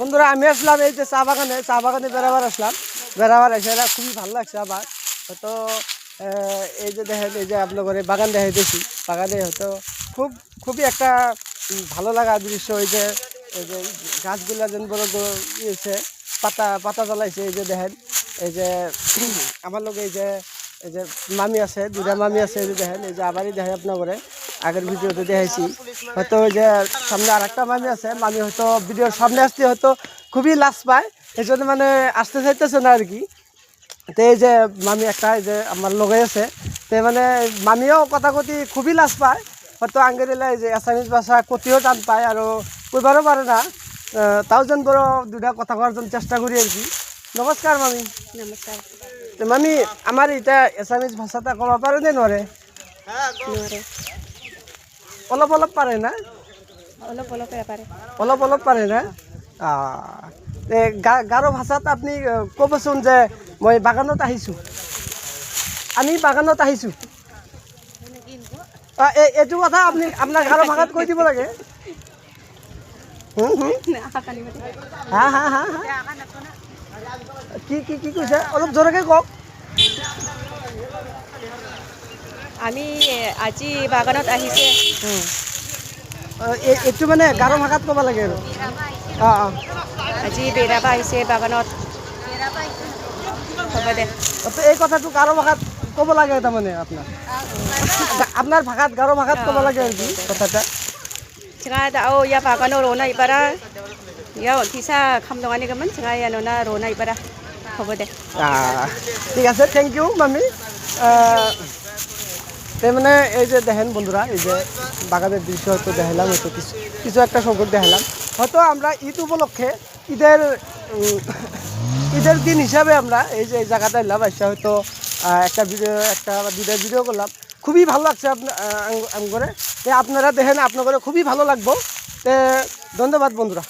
বন্ধুরা আমি আসলাম এই যে চা বাগানে বেড়াবার আসলাম, বেড়াবার এসে খুবই ভালো লাগছে আমার। হয়তো এই যে দেখেন, এই যে আপনার বাগান দেখে দেখি, বাগানে হয়তো খুবই একটা ভালো লাগা দৃশ্য। এই যে গাছগুলা যেন বড় ইয়েছে, পাতা জ্বলাইছে। এই যে দেখেন, এই যে আমার লোক এই যে মামি আছে, দুটা মামি আছে। এই যে দেখেন, এই যে আবারই দেখে আপনার করে আগের ভিডিওতে দেখাইছি। হয়তো ওই যে সামনে আর একটা মামি আছে, মামি হয়তো ভিডিওর সামনে আসতে হয়তো খুবই লাজ পায়, এই জন্য মানে আসতে চাইতেছে না আর কি। তো এই যে মামি একটা, এই যে আমার লগে আছে, তো মানে মামিও কথা কতি খুবই লাজ পায়। হয়তো আঙ্গেরিলা এই যে আসামিজ ভাষা কতিও টান পায় আর কইবারও পারে না। তাও যেন বড় দুটা কথা কওয়ার জন্য চেষ্টা করি আর কি। নমস্কার মামি। নমস্কাৰ। তো মামি আমার এটা আসামিজ ভাষাটা কবা পারে নে নরে? নোৱাৰে, অলপ অলপ পারে না? অলপহে পাৰে। অলপ পারে না? গাৰো ভাষাত আপনি ক'বচোন যে মই বাগানত আহিছোঁ, আমি বাগানত আহিছোঁ। এইটো কথা আপনি আপনার গাৰো ভাষাত কৈ দিব লাগে। হা হা হা হা কি কি কি কৈছে? অলপ জোৰকৈ কওক। আমি আজি বাগানত আহিছে। এইটো মানে গাৰো ভাষাত ক'ব লাগে আৰু। অঁ অঁ, আজি বেৰাব আহিছে বাগানত। হ'ব দে। এই কথাটো গাৰো ভাষাত ক'ব লাগে তাৰমানে আপনার ভাষাত গাৰো ভাষাত ক'ব লাগে আর কি কথাটা। Sanga dao ya bagano rona ibara. Ya tisa kamdongani gaman sanga ya nona rona ibara. হ'ব দে। ঠিক আছে, থ্যাংক ইউ মামি। মানে এই যে দেখেন বন্ধুরা, এই যে বাগানের দৃশ্য হয়তো দেখালাম, হয়তো কিছু একটা সংকট দেখালাম। হয়তো আমরা ঈদ উপলক্ষে ঈদের দিন হিসাবে আমরা এই যে এই জায়গাটা এলাম, এসে হয়তো একটা দুইটা ভিডিও করলাম। খুবই ভালো লাগছে আপনার করে। আপনারা দেখেন, আপনার খুবই ভালো লাগবো। ধন্যবাদ বন্ধুরা।